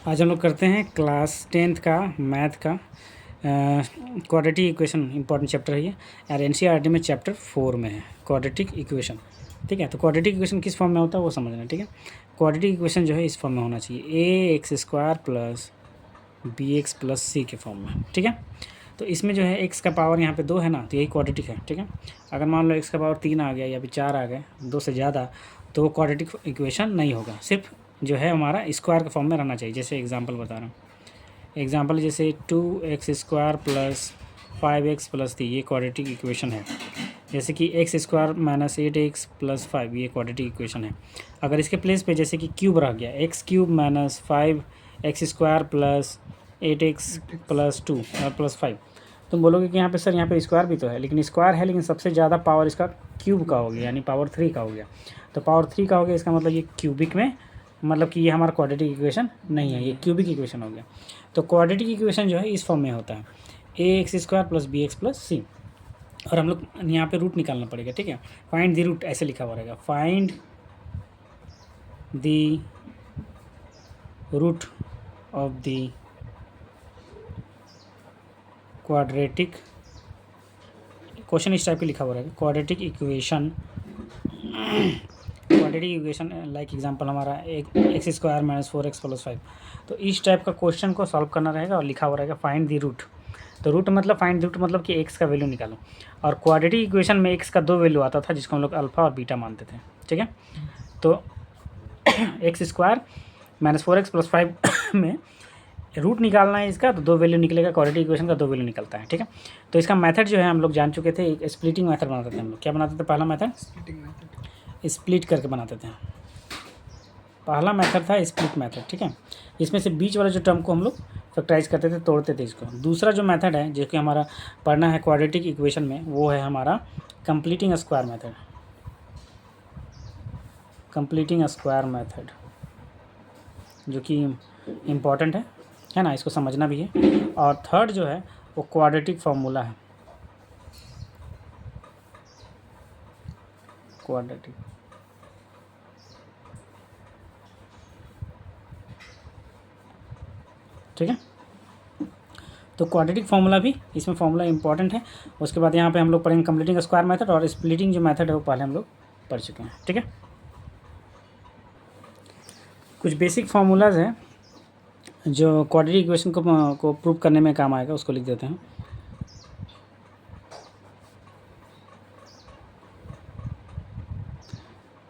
आज हम लोग करते हैं क्लास 10th का मैथ का क्वाड्रेटिक इक्वेशन इंपॉर्टेंट चैप्टर है ये, और एनसीईआरटी में चैप्टर 4 में है क्वाड्रेटिक इक्वेशन। ठीक है, तो क्वाड्रेटिक इक्वेशन किस फॉर्म में होता है वो समझना। ठीक है, क्वाड्रेटिक इक्वेशन जो है इस फॉर्म में होना चाहिए, A X square plus B X plus C के फॉर्म में। ठीक है, तो इसमें जो है एक्स का पावर यहाँ पे 2 है ना, तो यही क्वाड्रेटिक है। ठीक है, अगर मान लो एक्स का पावर 3 आ गया या फिर 4 आ गए, 2 से ज़्यादा, तो वो क्वाड्रेटिक इक्वेशन नहीं होगा, सिर्फ जो है हमारा स्क्वायर के फॉर्म में रहना चाहिए। जैसे एग्जांपल बता रहा हूँ, एग्जांपल जैसे 2x square plus 5x plus 3, ये क्वाड्रेटिक इक्वेशन है। जैसे कि x square minus 8x plus 5, ये क्वाड्रेटिक इक्वेशन है। अगर इसके प्लेस पे जैसे कि क्यूब रह गया, x cube minus 5x square plus 8x plus 2 और प्लस 5, तुम बोलोगे कि यहाँ पे सर यहाँ पे स्क्वायर भी तो है, लेकिन स्क्वायर है लेकिन सबसे ज़्यादा पावर इसका क्यूब का हो गया, यानी पावर 3 का हो गया। तो पावर 3 का हो गया, इसका मतलब ये क्यूबिक में, मतलब कि ये हमारा क्वाड्रेटिक इक्वेशन नहीं है, ये क्यूबिक इक्वेशन हो गया। तो क्वाड्रेटिक इक्वेशन जो है इस फॉर्म में होता है, A X square plus B X plus C, और हम लोग यहाँ पे रूट निकालना पड़ेगा। ठीक है, फाइंड द रूट ऐसे लिखा हुआ रहेगा, find the root of the quadratic, question इस टाइप के लिखा हुआ रहेगा, quadratic equation. Quadratic equation like example हमारा एक x square minus 4x plus 5, तो इस टाइप का क्वेश्चन को सॉल्व करना रहेगा और लिखा हुआ रहेगा फाइंड द रूट। तो रूट मतलब फाइंड द रूट मतलब कि एक्स का वैल्यू निकालो, और क्वाड्रेटिक इक्वेशन में एक्स का 2 वैल्यू आता था जिसको हम लोग अल्फा और बीटा मानते थे। ठीक है, तो x square minus 4x plus 5 में रूट निकालना है इसका, तो 2 वैल्यू निकलेगा, क्वाड्रेटिक इक्वेशन का 2 वैल्यू निकलता है। ठीक है, तो इसका मेथड जो है हम लोग जान चुके थे, एक स्प्लिटिंग मेथड बनाते थे हम लोग। क्या बनाते थे? पहला मेथड स्प्लिट करके बनाते थे, पहला मेथड था स्प्लिट मेथड। ठीक है, इसमें से बीच वाले जो टर्म को हम लोग फैक्टराइज करते थे, तोड़ते थे इसको। दूसरा जो मेथड है जो कि हमारा पढ़ना है क्वाड्रेटिक इक्वेशन में, वो है हमारा completing square method, completing square method, जो कि इम्पॉर्टेंट है ना, इसको समझना भी है। और थर्ड जो है वो क्वाड्रेटिक फार्मूला है, क्वाड्रेटिक। ठीक है, तो क्वाड्रेटिक फार्मूला भी इसमें फार्मूला इंपॉर्टेंट है। उसके बाद यहाँ पे हम लोग पढ़ेंगे कंप्लीटिंग स्क्वायर मेथड, और स्प्लिटिंग जो मेथड है वो पहले हम लोग पढ़ चुके हैं। ठीक है, कुछ बेसिक फार्मूलाज हैं जो क्वाड्रेटिक इक्वेशन को प्रूव करने में काम आएगा, उसको लिख देते हैं।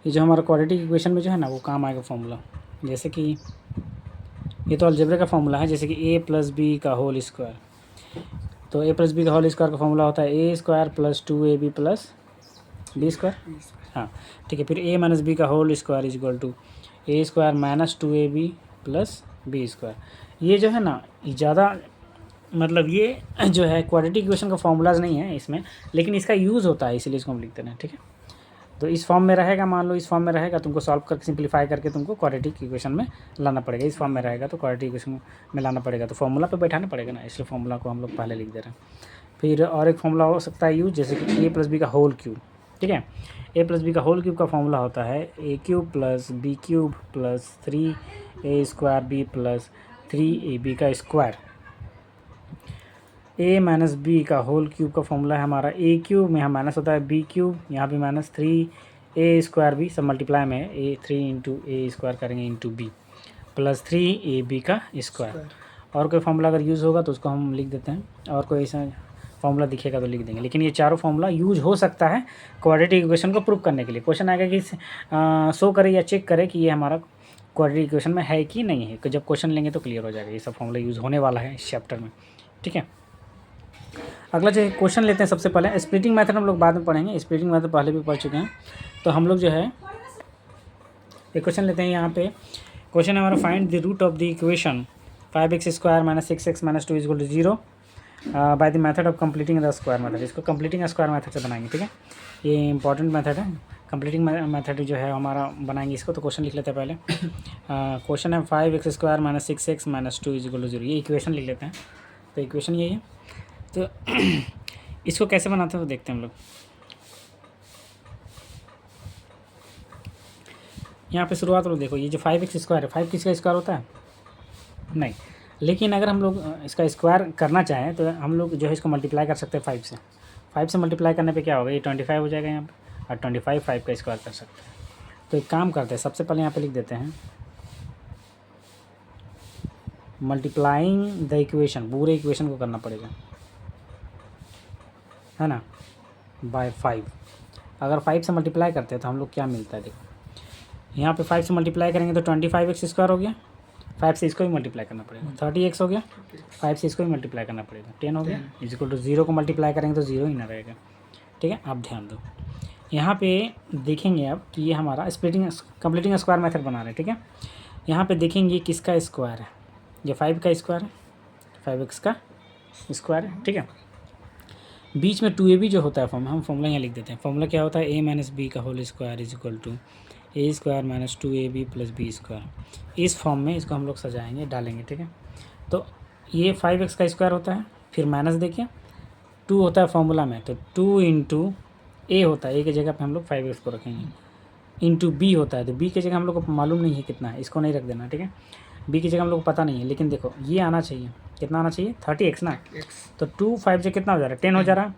ये जो हमारा क्वाड्रेटिक इक्वेशन में जो है ना वो काम आएगा फार्मूला, जैसे कि ये तो अलजेब्रा का फार्मूला है, जैसे कि ए प्लस बी का होल स्क्वायर। तो ए प्लस बी का होल स्क्वायर का फार्मूला होता है A square plus 2ab plus B square. हाँ ठीक है, फिर ए माइनस बी का whole square is equal to A square minus 2ab plus B square. ये जो है ना ज़्यादा, मतलब ये जो है क्वाड्रेटिक इक्वेशन का फार्मूलाज नहीं है इसमें, लेकिन इसका यूज़ होता है, इसीलिए इसको हम लिखते हैं। ठीक है, तो इस फॉर्म में रहेगा, मान लो इस फॉर्म में रहेगा, तुमको सॉल्व करके सिंप्लीफाई करके तुमको क्वाड्रेटिक इक्वेशन में लाना पड़ेगा। इस फॉर्म में रहेगा तो क्वाड्रेटिक इक्वेशन में लाना पड़ेगा, तो फॉर्मूला पे बैठाना पड़ेगा ना, इसलिए फॉर्मूला को हम लोग पहले लिख दे रहे हैं। फिर और एक फॉर्मूला हो सकता है यूज, जैसे कि ए प्लस बी का होल क्यूब। ठीक है, ए प्लस बी का होल क्यूब का फॉर्मूला होता है A cube plus B cube plus 3a square B plus 3ab का स्क्वायर। ए माइनस बी का होल क्यूब का फॉर्मूला है हमारा ए क्यूब में, यहाँ माइनस होता है बी क्यूब, यहाँ भी माइनस 3a स्क्वायर बी, सब मल्टीप्लाई में ए 3 इंटू ए स्क्वायर करेंगे इंटू बी प्लस 3ab का स्क्वायर। और कोई फार्मूला अगर यूज़ होगा तो उसको हम लिख देते हैं, और कोई ऐसा फार्मूला दिखेगा तो लिख देंगे। लेकिन ये चारों फार्मूला यूज हो सकता है क्वाड्रेटिक इक्वेशन को प्रूव करने के लिए। क्वेश्चन आएगा कि शो करे या चेक करे कि ये हमारा क्वाड्रेटिक इक्वेशन में है कि नहीं है, तो जब क्वेश्चन लेंगे तो क्लियर हो जाएगा, ये सब फार्मूला यूज़ होने वाला है इस चैप्टर में। ठीक है, अगला जो क्वेश्चन लेते हैं सबसे पहले, स्प्लिटिंग मेथड हम लोग बाद में पढ़ेंगे, स्प्लिटिंग मेथड पहले भी पढ़ चुके हैं। तो हम लोग जो है एक क्वेश्चन लेते हैं, यहाँ पे क्वेश्चन है हमारा find the root of the equation 5x square minus 6x minus 2 is equal to 0 by the method of completing the square method. इसको कंप्लीटिंग स्क्वायर मेथड से बनाएंगे। ठीक है, ये इंपॉर्टेंट मेथड है, कंप्लीटिंग मेथड जो है हमारा बनाएंगे इसको। तो क्वेश्चन लिख लेते हैं पहले, क्वेश्चन है 5x square minus 6x minus 2 is equal to 0, ये इक्वेशन लिख लेते हैं। तो इक्वेशन यही है, तो इसको कैसे बनाते हैं तो देखते हैं हम लोग। यहाँ पे शुरुआत लोग देखो, ये जो 5x स्क्वायर है, 5 किसका स्क्वायर होता है? नहीं, लेकिन अगर हम लोग इसका स्क्वायर करना चाहें तो हम लोग जो है इसको मल्टीप्लाई कर सकते हैं 5 से। 5 से मल्टीप्लाई करने पे क्या होगा, ये 25 हो जाएगा यहाँ पे, और 25 5 का स्क्वायर कर सकते हैं। तो एक काम करते हैं, सबसे पहले यहाँ पे लिख देते हैं मल्टीप्लाइंग द इक्वेशन, पूरे इक्वेशन को करना पड़ेगा, है ना, बाय 5। अगर 5 से मल्टीप्लाई करते हैं तो हम लोग क्या मिलता है, देखो यहाँ पे 5 से मल्टीप्लाई करेंगे तो 25x स्क्वायर हो गया, 5 से इसको भी मल्टीप्लाई करना पड़ेगा, 30x हो गया, 5 से इसको भी मल्टीप्लाई करना पड़ेगा, 10 हो गया, इक्वल टू 0 को मल्टीप्लाई करेंगे तो 0 ही ना रहेगा। ठीक है, आप ध्यान दो, यहाँ पे देखेंगे आप कि ये हमारा स्प्लिटिंग कंप्लीटिंग स्क्वायर मेथड बना रहे हैं। ठीक है, यहाँ पे देखेंगे किसका स्क्वायर है, ये 5 का स्क्वायर है, 5x का स्क्वायर है। ठीक है, बीच में 2ab जो होता है फॉर्म, हम फॉर्मूला यहाँ लिख देते हैं। फॉर्मूला क्या होता है, a माइनस बी का whole square is equal to A square minus 2ab plus B square. इस फॉर्म में इसको हम लोग सजाएंगे, डालेंगे। ठीक है, तो ये 5x का स्क्वायर होता है, फिर माइनस देखिए 2 होता है फॉर्मूला में, तो 2 इंटू ए होता है, ए की जगह पे हम लोग 5x को रखेंगे, इंटू बी होता है, तो बी की जगह हम लोग को मालूम नहीं है कितना है, इसको नहीं रख देना। ठीक है, बी की जगह हम लोग को पता नहीं है, लेकिन देखो ये आना चाहिए, कितना आना चाहिए, 30x ना, तो 2 5 से कितना हो जा रहा है, 10 हो जा रहा है,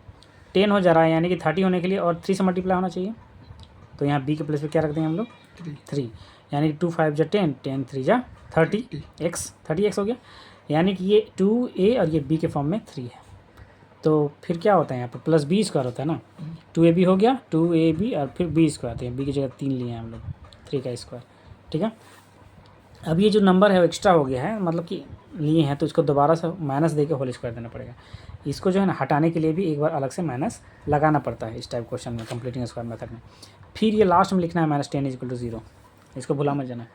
10 हो जा रहा है, यानी कि 30 होने के लिए और 3 से मल्टीप्लाई होना चाहिए, तो यहाँ बी के प्लेस पे क्या रख देंगे हम लोग, 3, यानी कि 2 5 जा 10, 10 3 जा 30x हो गया, यानी कि ये 2a और ये b के फॉर्म में 3 है। तो फिर क्या होता है यहाँ पर प्लस बी स्क्वायर होता है ना, 2ab हो गया, 2ab और फिर बी स्क्वायर, तो बी की जगह 3 लिए हैं हम लोग, 3 का स्क्वायर। ठीक है, अब ये जो नंबर है वो एक्स्ट्रा हो गया है, मतलब कि लिए हैं, तो इसको दोबारा से माइनस दे के होल स्क्वायर देना पड़ेगा। इसको जो है ना हटाने के लिए भी एक बार अलग से माइनस लगाना पड़ता है इस टाइप क्वेश्चन में, कंप्लीटिंग स्क्वायर मेथड में। फिर ये लास्ट में लिखना है -10 इक्वल टू 0, इसको भुला मत जाना।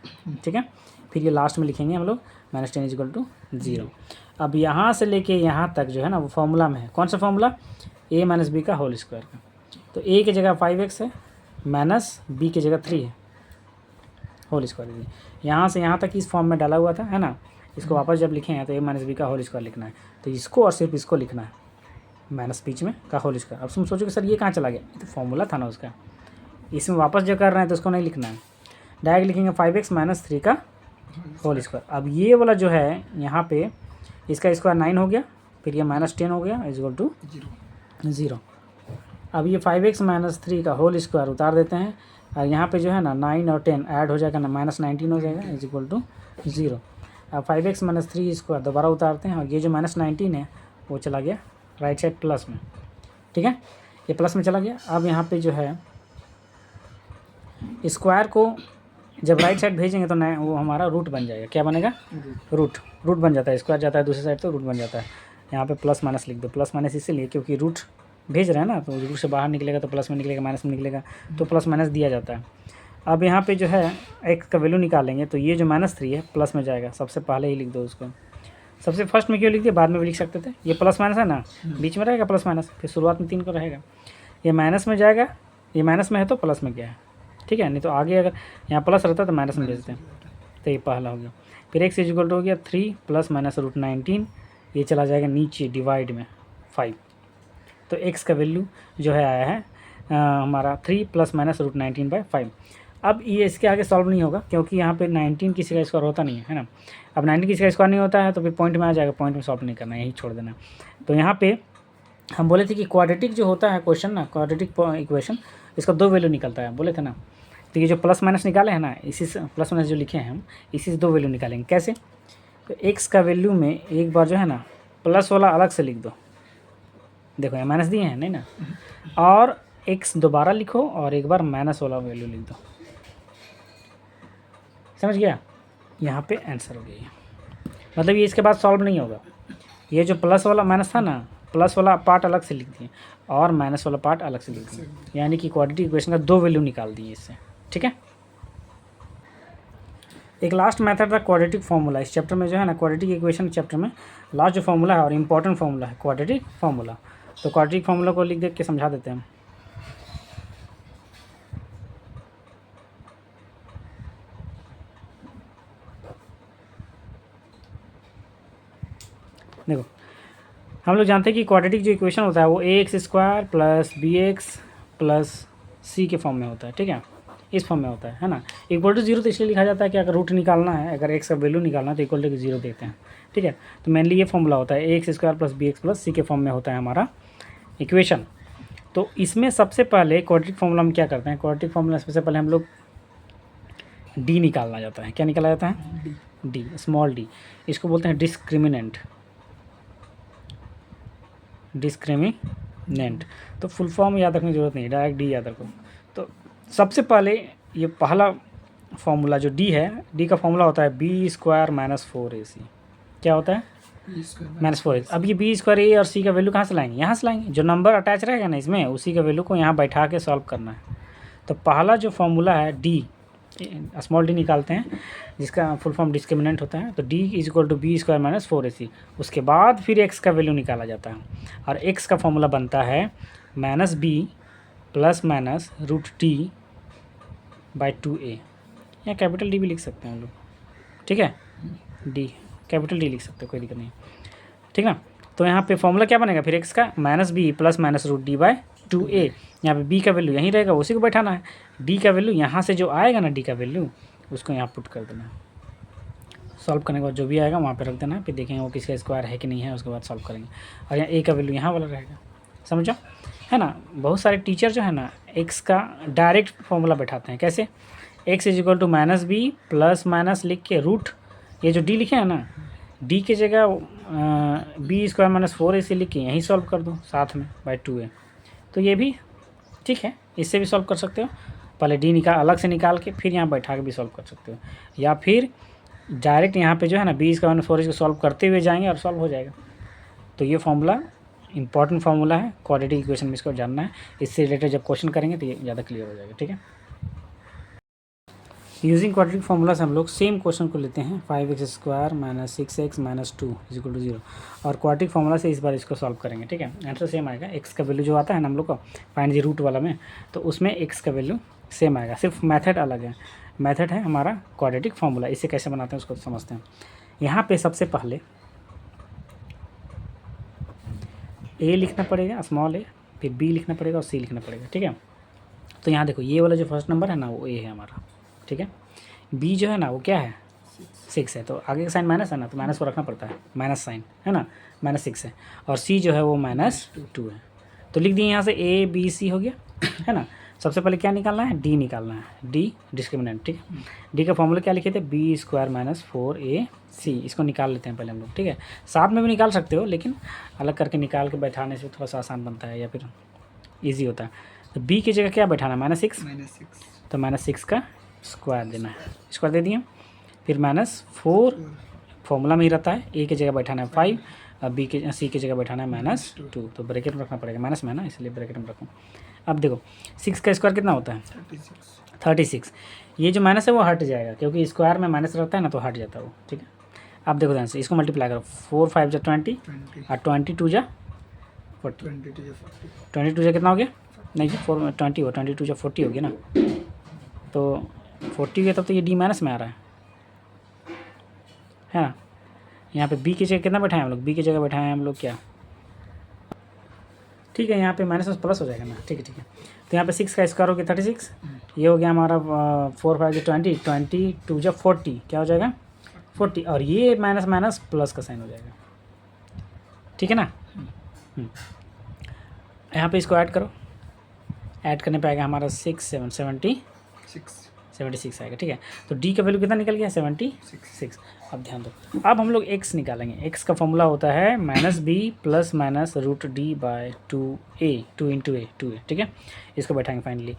ठीक है, फिर ये लास्ट में लिखेंगे हम लोग -10 इक्वल टू 0। अब यहाँ से लेके यहाँ तक जो है ना वो फॉर्मूला में है, कौन सा फॉर्मूला, a माइनस बी का होल स्क्वायर का, तो a की जगह 5x है, माइनस बी की जगह 3 है, होल स्क्वायर। यहाँ से यहाँ तक इस फॉर्म में डाला हुआ था, है ना, इसको वापस जब लिखेंगे तो a माइनस बी का होल स्क्वायर लिखना है, तो इसको और सिर्फ इसको लिखना है, माइनस बीच में का होल स्क्वायर। अब तुम सोचो कि सर ये कहाँ चला गया, तो फॉर्मूला था ना उसका, इसमें वापस जो कर रहे हैं तो उसको नहीं लिखना है, डायरेक्ट लिखेंगे 5x माइनस 3 का होल स्क्वायर। अब ये वाला जो है यहाँ पे इसका स्क्वायर 9 हो गया, फिर ये -10 हो गया इक्वल टू 0। अब ये 5x माइनस 3 का होल स्क्वायर उतार देते हैं, और यहाँ पे जो है ना 9 और 10 ऐड हो जाएगा ना, -19 हो जाएगा इक्वल टू 0। अब 5x माइनस 3 स्क्वायर दोबारा उतारते हैं, और ये जो -19 है वो चला गया राइट साइड प्लस में। ठीक है, ये प्लस में चला गया। अब यहाँ पे जो है स्क्वायर को जब राइट साइड भेजेंगे तो नया वो हमारा रूट बन जाएगा, क्या बनेगा, रूट बन जाता है, स्क्वायर जाता है दूसरी साइड तो रूट बन जाता है। यहाँ पे प्लस माइनस लिख दो, प्लस माइनस इसीलिए क्योंकि रूट भेज रहे हैं ना, तो रूट से बाहर निकलेगा तो प्लस में निकलेगा, माइनस में निकलेगा तो प्लस माइनस दिया जाता है। अब यहाँ पे जो है x का वैल्यू निकालेंगे, तो ये जो -3 है प्लस में जाएगा, सबसे पहले ही लिख दो उसको, सबसे फर्स्ट में क्यों लिख दिया, बाद में भी लिख सकते थे, ये प्लस माइनस है ना, बीच में रहेगा प्लस माइनस, फिर शुरुआत में 3 को रहेगा, ये माइनस में जाएगा, ये माइनस में है तो प्लस में गया है। ठीक है, नहीं तो आगे अगर यहाँ प्लस रहता तो माइनस में भेजते हैं, तो ये पहला हो गया। फिर x इक्वल टू हो गया 3 प्लस माइनस √19, ये चला जाएगा नीचे डिवाइड में 5, तो x का वैल्यू जो है आया है हमारा 3 प्लस माइनस √19/5। अब ये इसके आगे सॉल्व नहीं होगा क्योंकि यहाँ पे 19 किसी का स्क्वायर होता नहीं है ना, अब 19 किसी का स्क्वायर नहीं होता है तो फिर पॉइंट में आ जाएगा, पॉइंट में सॉल्व नहीं करना है, यही छोड़ देना। तो यहाँ पे हम बोले थे कि क्वाड्रेटिक जो होता है क्वेश्चन ना, क्वाड्रेटिक इक्वेशन, इसका 2 वैल्यू निकलता है, बोले थे ना। तो ये जो प्लस माइनस निकाले हैं ना, इसी से प्लस माइनस जो लिखे हैं हम, इसी से 2 वैल्यू निकालेंगे। कैसे, तो x का वैल्यू में एक बार जो है ना प्लस वाला अलग से लिख दो, देखो यहाँ माइनस दिए हैं नहीं ना, और x दोबारा लिखो और एक बार माइनस वाला वैल्यू लिख दो, समझ गया, यहाँ पे आंसर हो गया। मतलब ये इसके बाद सॉल्व नहीं होगा, ये जो प्लस वाला माइनस था ना, प्लस वाला पार्ट अलग से लिख दिए और माइनस वाला पार्ट अलग से लिख दिए, यानी कि क्वाड्रेटिक इक्वेशन का 2 वैल्यू निकाल दिए इससे। ठीक है, एक लास्ट मेथड था क्वाड्रेटिक फार्मूला। इस चैप्टर में जो है ना क्वाड्रेटिक इक्वेशन चैप्टर में लास्ट जो फार्मूला है और इम्पॉर्टेंट फार्मूला है क्वाड्रेटिक फार्मूला। तो क्वाड्रेटिक फार्मूला को लिख दे के समझा देते हैं। देखो हम लोग जानते हैं कि क्वाड्रेटिक जो इक्वेशन होता है वो ax² + bx + c के फॉर्म में होता है। ठीक है, इस फॉर्म में होता है ना। इक्वल टू जीरो तो इसलिए लिखा जाता है कि अगर रूट निकालना है, अगर एक्स का वैल्यू निकालना है तो इक्वल टू जीरो देते हैं, ठीक है। तो मेनली ये फॉर्मूला होता है X square plus B X plus C के फॉर्म में होता है हमारा इक्वेशन। तो इसमें सबसे पहले क्वाड्रेटिक फॉर्मूला में क्या करते हैं, क्वाड्रेटिक फॉर्मूला सबसे पहले हम लोग डी निकालना जाता है। क्या निकाला जाता है? D, small D. इसको बोलते हैं डिस्क्रिमिनेंट, डिस्क्रिमिनेंट। तो फुल फॉर्म याद रखने की जरूरत नहीं, डायरेक्ट डी याद रखो। तो सबसे पहले ये पहला फॉर्मूला जो डी है, डी का फॉर्मूला होता है बी स्क्वायर माइनस 4ac। क्या होता है? Minus 4ac। अब ये बी स्क्वायर ए और सी का वैल्यू कहाँ से लाएंगे? यहाँ से लाएंगे। जो नंबर अटैच रहेगा ना इसमें, उसी का वैल्यू को यहाँ बैठा के सॉल्व करना है। तो पहला जो फॉर्मूला है डी, स्मॉल डी निकालते हैं, जिसका फुल फॉर्म डिस्क्रिमिनेंट होता है। तो d is equal to b square minus 4ac। उसके बाद फिर एक्स का वैल्यू निकाला जाता है, और एक्स का फॉर्मूला बनता है minus b plus minus root d by 2a, या कैपिटल डी भी लिख सकते हैं हम लोग, ठीक है। डी कैपिटल डी लिख सकते हैं, कोई दिक्कत नहीं, ठीक ना। तो यहाँ पे फॉर्मूला क्या बनेगा फिर एक्स का? Minus b plus minus root d by 2a। यहाँ पे बी का वैल्यू यहीं रहेगा, उसी को बैठाना है। डी का वैल्यू यहाँ से जो आएगा ना, डी का वैल्यू, उसको यहाँ पुट कर देना। सॉल्व करने के बाद जो भी आएगा वहाँ पे रख देना, फिर देखेंगे वो किसका स्क्वायर है कि नहीं है, उसके बाद सॉल्व करेंगे। और यहाँ ए का वैल्यू यहाँ वाला रहेगा, समझो, है ना। बहुत सारे टीचर जो है ना एक्स का डायरेक्ट फॉर्मूला बैठाते हैं। कैसे? X is equal to minus b plus minus लिख के रूट, ये जो डी लिखे हैं ना, डी की जगह बी स्क्वायर माइनस 4ac लिख के यहीं सॉल्व कर दो साथ में बाई 2a। तो ये भी ठीक है, इससे भी सॉल्व कर सकते हो। पहले डी अलग से निकाल के फिर यहाँ बैठा के भी सॉल्व कर सकते हो, या फिर डायरेक्ट यहाँ पे जो है ना बी स्क्वायर माइनस 4ac को सॉल्व करते हुए जाएंगे और सॉल्व हो जाएगा। तो ये फॉर्मूला इंपॉर्टेंट फार्मूला है, क्वाड्रेटिक इक्वेशन में इसको जानना है। इससे रिलेटेड जब क्वेश्चन करेंगे तो ये ज़्यादा क्लियर हो जाएगा, ठीक है। यूजिंग क्वाड्रेटिक फार्मूला से हम लोग सेम क्वेश्चन को लेते हैं, 5x square minus 6x minus 2 is equal to 0, और क्वाड्रेटिक फार्मूला से इस बार इसको सॉल्व करेंगे, ठीक है। आंसर सेम आएगा। एक्स का वैल्यू जो आता है ना हम लोग को फाइंड दी रूट वाला में, तो उसमें एक्स का वैल्यू सेम आएगा, सिर्फ मेथड अलग है। मेथड है हमारा क्वाड्रेटिक फार्मूला। इसे कैसे बनाते हैं उसको समझते हैं। यहाँ पे सबसे पहले ए लिखना पड़ेगा, स्मॉल ए, फिर बी लिखना पड़ेगा और सी लिखना पड़ेगा, ठीक है। तो यहाँ देखो ये वाला जो फर्स्ट नंबर है ना वो ए है हमारा, ठीक है। बी जो है ना वो क्या है? 6 है, तो आगे का साइन माइनस है ना, तो माइनस को रखना पड़ता है, माइनस साइन है ना, माइनस 6 है। और सी जो है वो माइनस 2 है। तो लिख दिए यहाँ से ए बी सी हो गया, है ना। सबसे पहले क्या निकालना है? डी निकालना है, डी डिस्क्रिमिनेंट, ठीक है। डी का फॉर्मूला क्या लिखे थे? B square minus 4ac। इसको निकाल लेते हैं पहले हम लोग, ठीक है। साथ में भी निकाल सकते हो, लेकिन अलग करके निकाल के बैठाने से थोड़ा सा आसान बनता है या फिर ईजी होता है। तो बी की जगह क्या बैठाना है? माइनस 6, तो माइनस 6 का स्क्वायर देना है, स्क्वायर दे दिए। फिर माइनस 4 फॉर्मूला में ही रहता है, ए की जगह बैठाना है 5, और बी के सी की जगह बैठाना है माइनस 2, तो ब्रैकेट में रखना पड़ेगा, माइनस में है ना इसलिए ब्रैकेट में रखूँ। अब देखो 6 का स्क्वायर कितना होता है? 36। ये जो माइनस है वो हट जाएगा, क्योंकि स्क्वायर में माइनस रहता है ना, तो हट जाता है वो, ठीक है। अब देखो ध्यान से इसको मल्टीप्लाई करो, 4 5 जा 20 और 22 जा 40, 22 जा कितना हो गया? नहीं जी 4 20 हो, 22 जा 40 हो गया ना, तो 40 गया, तब तो ये डी माइनस में आ रहा है ना। यहाँ पे बी की जगह कितना बैठाएं हम लोग? बी की जगह बैठाएं हम लोग क्या, ठीक है, यहाँ पे माइनस में प्लस हो जाएगा ना, ठीक है ठीक है। तो यहाँ पे 6 का स्क्वायर हो गया 36, ये हो गया हमारा 4 5 जो 20 22 जब 40 क्या हो जाएगा? 40, और ये माइनस माइनस प्लस का साइन हो जाएगा, ठीक है ना। यहाँ पे इसको ऐड करो, ऐड करने पे आएगा हमारा 6 7 76 आएगा, ठीक है। तो डी का वैल्यू कितना निकल गया? 76। अब ध्यान दो, अब हम लोग एक्स निकालेंगे। एक्स का फॉर्मूला होता है minus b plus minus root d by 2a, 2 into a, 2a, ठीक है। इसको बैठाएंगे फाइनली।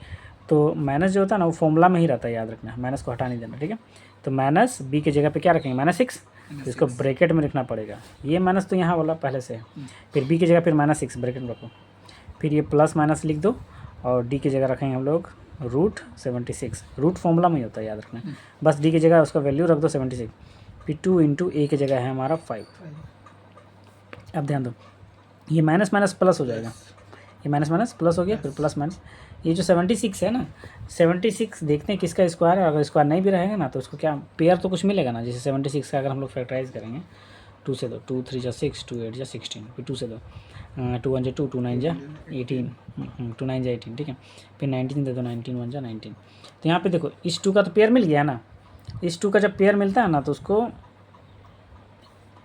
तो माइनस जो होता है ना वो फॉर्मूला में ही रहता है, याद रखना, माइनस को हटा नहीं देना, ठीक है। तो माइनस बी की जगह पे क्या रखेंगे? माइनस 6, इसको ब्रैकेट में रखना पड़ेगा। ये माइनस तो यहाँ वाला पहले से है, फिर बी की जगह फिर माइनस 6 ब्रैकेट में रखो, फिर ये प्लस माइनस लिख दो, और डी की जगह रखेंगे हम लोग रूट 76। रूट फॉर्मूला में ही होता है, याद रखना। बस डी की जगह उसका वैल्यू रख दो 76, फिर 2 इंटू ए की जगह है हमारा 5। अब ध्यान दो, ये माइनस माइनस प्लस हो जाएगा, ये माइनस माइनस प्लस हो गया, फिर प्लस माइनस। ये जो 76 है ना, 76 देखते हैं किसका स्क्वायर है। अगर स्क्वायर नहीं भी रहेगा ना तो उसको क्या पेयर तो कुछ मिलेगा ना, जैसे 76 का अगर हम लोग फैक्टराइज करेंगे 2 से दो, 2 3 जा 6, 2 8 जा 16, फिर 2 से दो, 2 1 जा 2, 2 9 जा 18, 2 9 जा 18, ठीक है। फिर 19 दे दो, 19 1 जा 19। तो यहाँ पे देखो इस 2 का तो पेयर मिल गया ना, इस 2 का जब पेयर मिलता है ना तो उसको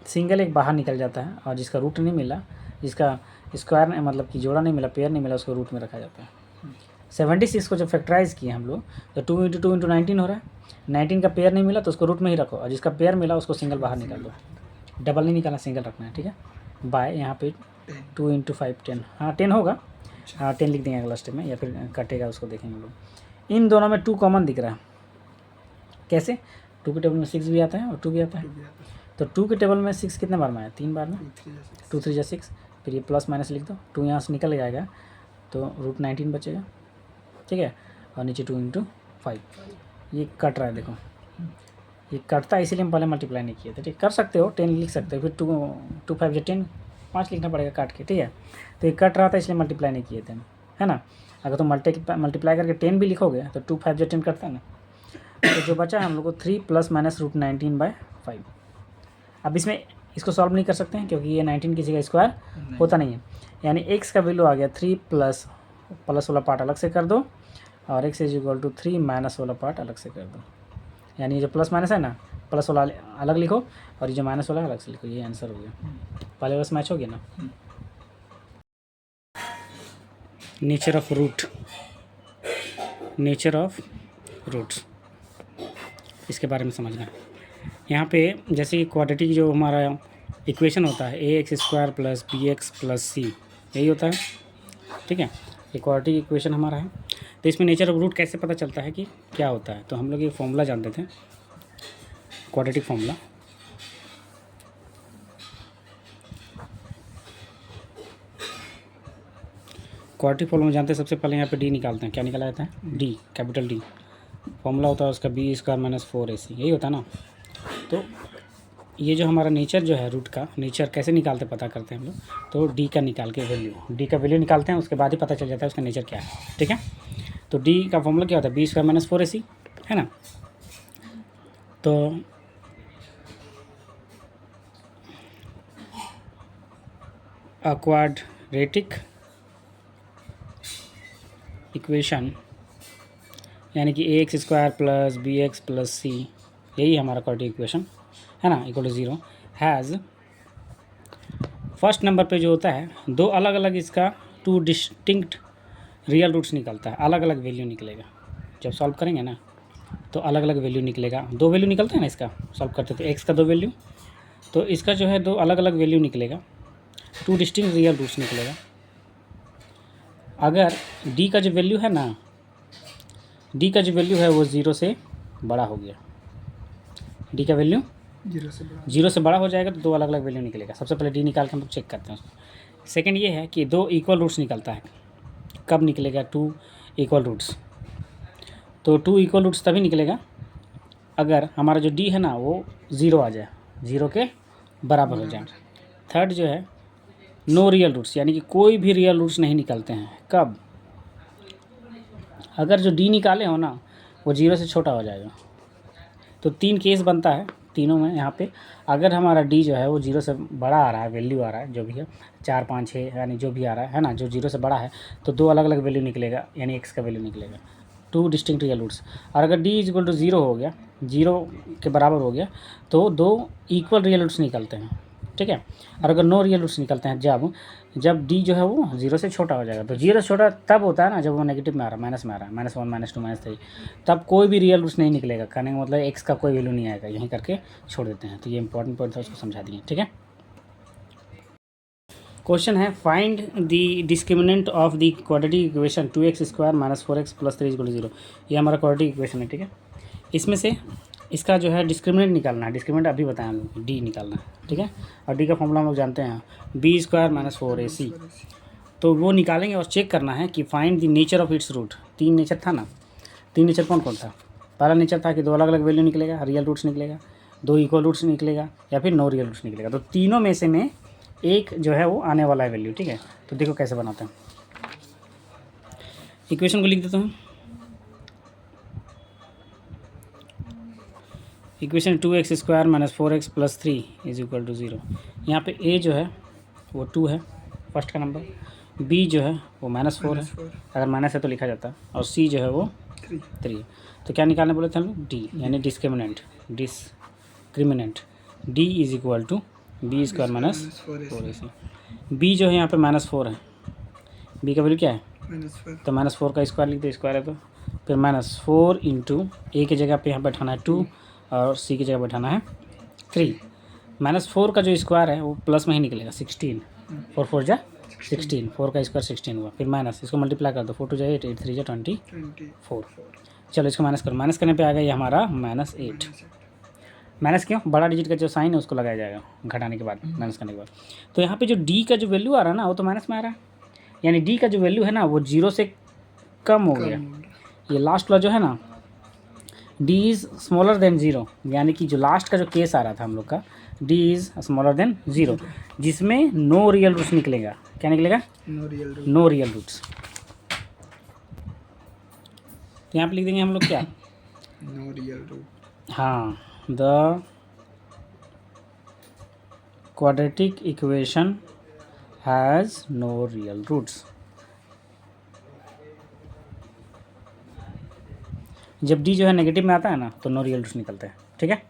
सिंगल एक बाहर निकल जाता है, और जिसका रूट नहीं मिला, जिसका स्क्वायर मतलब कि जोड़ा नहीं मिला, पेयर नहीं मिला, उसको रूट में रखा जाता है। 76 को जब फैक्टराइज किए हम लोग तो 2 × 2 × 19 हो रहा है। 19 का पेयर नहीं मिला तो उसको रूट में ही रखो, और जिसका पेयर मिला उसको सिंगल बाहर निकाल दो। डबल नहीं निकालना, सिंगल रखना है, ठीक है। बाय यहाँ पे 2 × 5 10, हाँ 10 होगा, हाँ 10 लिख देंगे अगला स्टेप में, या फिर कटेगा उसको देखेंगे हम लोग। इन दोनों में 2 कॉमन दिख रहा है, कैसे? 2 के टेबल में 6 भी आता है और 2 भी आता है, तो 2 के टेबल में 6 कितने बार में आया? 3 बार में, 2 3 जा 6, फिर ये प्लस माइनस लिख दो, 2 यहाँ से निकल जाएगा तो रूट 19 बचेगा, ठीक है। और नीचे 2 × 5, ये कट रहा है, देखो ये कटता है, इसीलिए हम पहले मल्टीप्लाई नहीं किए थे, ठीक। कर सकते हो 10 लिख सकते हो, फिर 2 5 जा 10, 5 लिखना पड़ेगा काट के, ठीक है। तो ये कट रहा था इसलिए मल्टीप्लाई नहीं किए थे, है ना। अगर तुम मल्टीप्लाई करके 10 भी लिखोगे तो 2 5 जा 10 कटता है ना। तो जो बचा है हम लोग को 3 ± √19/5। अब इसमें इसको सॉल्व नहीं कर सकते हैं क्योंकि ये 19 किसी का स्क्वायर होता नहीं है, यानी x का वैल्यू आ गया 3 प्लस वाला पार्ट अलग से कर दो, और x = 3 माइनस वाला पार्ट अलग से कर दो। यानी ये जो प्लस माइनस है ना, प्लस वाला अलग लिखो और ये जो माइनस वाला अलग से लिखो, ये आंसर हो गया। पहले बस मैच हो गया ना। Nature of root, nature of roots, इसके बारे में समझना है। यहाँ पे जैसे क्वाड्रेटिक जो हमारा इक्वेशन होता है ax² + bx + c, यही होता है, ठीक है। ये क्वाड्रेटिक इक्वेशन हमारा है। तो इसमें नेचर ऑफ रूट कैसे पता चलता है कि क्या होता है? तो हम लोग ये फॉर्मूला जानते थे, क्वाड्रेटिक फॉर्मूला। क्वाड्रेटिक फॉर्मूला जानते हैं, सबसे पहले यहाँ पे डी निकालते हैं। क्या निकाला जाता है? D, capital D. फॉर्मूला होता है उसका b² - 4ac, यही होता है ना। तो ये जो हमारा नेचर जो है रूट का नेचर कैसे निकालते पता करते हैं हम लोग, तो डी का निकाल के वैल्यू, डी का वैल्यू निकालते हैं, उसके बाद ही पता चल जाता है उसका नेचर क्या है, ठीक है। तो डी का फॉर्मूला क्या होता है? b² - 4ac, है ना। तो क्वाड्रेटिक इक्वेशन यानी कि ax² + bx + c, यही हमारा क्वाड्रेटिक इक्वेशन है ना, = 0 हैज़, फर्स्ट नंबर पे जो होता है दो अलग अलग इसका 2 डिस्टिंक्ट रियल रूट्स निकलता है, अलग अलग वैल्यू निकलेगा। जब सॉल्व करेंगे ना तो अलग अलग वैल्यू निकलेगा, 2 वैल्यू निकलता है ना इसका, सॉल्व करते थे x का 2 वैल्यू, तो इसका जो है 2 अलग अलग वैल्यू निकलेगा, 2 डिस्टिंक्ट रियल रूट्स निकलेगा। अगर d का जो वैल्यू है ना, d का जो वैल्यू है वो 0 से बड़ा हो गया, d का वैल्यू 0 से बड़ा हो जाएगा तो 2 अलग अलग वैल्यू निकलेगा। सबसे पहले d निकाल के हम लोग चेक करते हैं उसको। सेकेंड ये है कि 2 इक्वल रूट्स निकलता है। कब निकलेगा 2 इक्वल रूट्स? तो 2 इक्वल रूट्स तभी निकलेगा अगर हमारा जो d है ना वो 0 आ जाए, 0 के बराबर हो जाए। थर्ड जो है नो रियल रूट्स, यानी कि कोई भी रियल रूट्स नहीं निकलते हैं। कब? अगर जो d निकाले हो ना वो 0 से छोटा हो जाएगा। तो 3 केस बनता है तीनों में। यहाँ पे अगर हमारा d जो है वो 0 से बड़ा आ रहा है, वैल्यू आ रहा है जो भी है 4 5 6 यानी जो भी आ रहा है ना, जो 0 से बड़ा है, तो 2 अलग अलग वैल्यू निकलेगा, यानी x का वैल्यू निकलेगा, 2 डिस्टिंक्ट रियल रूट्स। और अगर d = 0 हो गया, 0 के बराबर हो गया, तो 2 इक्वल रियल रूट्स निकलते हैं, ठीक है। और अगर नो रियल रूट्स निकलते हैं जब d जो है वो 0 से छोटा हो जाएगा। तो 0 से छोटा तब होता है ना जब वो नेगेटिव में आ रहा है, माइनस में आ रहा है, -1 -2 -3, तब कोई भी रियल रूट्स नहीं निकलेगा। कहने का मतलब x का कोई वैल्यू नहीं आएगा, यहीं करके छोड़ देते हैं। तो ये इंपॉर्टेंट पॉइंट था, उसको समझा दिए, ठीक है। क्वेश्चन है find the discriminant of the quadratic equation 2x² - 4x + 3 = 0। ये हमारा क्वाड्रेटिक इक्वेशन है, ठीक है। इसमें से इसका जो है डिस्क्रिमिनेंट निकालना है, डिस्क्रिमिनेंट अभी बताएं हम लोग, डी निकालना है, ठीक है। और डी का फॉर्मूला हम लोग जानते हैं b² - 4ac। तो वो निकालेंगे और चेक करना है कि find the nature of its root. 3 nature था ना, 3 नेचर कौन कौन था? पहला नेचर था कि 2 अलग अलग वैल्यू निकलेगा, रियल रूट्स निकलेगा, 2 इक्वल रूट्स निकलेगा, या फिर नो रियल रूट्स निकलेगा। तो तीनों में से में एक जो है वो आने वाला है वैल्यू, ठीक है। तो देखो कैसे बनाते हैं, इक्वेशन को लिख देता हूँ। Equation 2x² minus 4x plus 3 is equal to 0। यहाँ पे a जो है वो 2 है फर्स्ट का नंबर, b जो है वो -4 है, अगर माइनस है तो लिखा जाता है, और c जो है वो 3। तो क्या निकालने बोले थे हम लोग, d यानी discriminant d is equal to b² minus 4ac। b जो है यहाँ पे -4 है, b का वैल्यू क्या है तो -4 का स्क्वायर लिखते, स्क्वायर है तो फिर -4 इंटू a की जगह पे यहाँ बैठाना है 2 और c की जगह बैठाना है 3। -4 का जो स्क्वायर है वो प्लस में ही निकलेगा 16, 4 4 जा 16, 4 का स्क्वायर 16 हुआ, फिर माइनस इसको मल्टीप्लाई कर दो, 4 2 जा 8, 8 3 जा 24। चलो इसको माइनस करो, माइनस करने पे आ गया ये हमारा -8। माइनस क्यों, बड़ा डिजिट का जो साइन है उसको लगाया जाएगा घटाने के बाद, माइनस करने के बाद। तो यहाँ पे जो d का जो वैल्यू आ रहा है ना वो तो माइनस में आ रहा है, यानी d का जो वैल्यू है ना वो 0 से कम हो गया। ये लास्ट वाला जो है ना d इज़ स्मॉलर देन 0, यानी कि जो लास्ट का जो केस आ रहा था हम लोग का d इज़ स्मॉलर देन 0, जिसमें नो रियल रूट्स निकलेगा। क्या निकलेगा, नो रियल रूट्स। तो यहाँ पे लिख देंगे हम लोग क्या, नो रियल रूट। हाँ, the quadratic equation has no real roots. जब d जो है नेगेटिव में आता है ना तो नो रियल रूट्स निकलते हैं, ठीक है।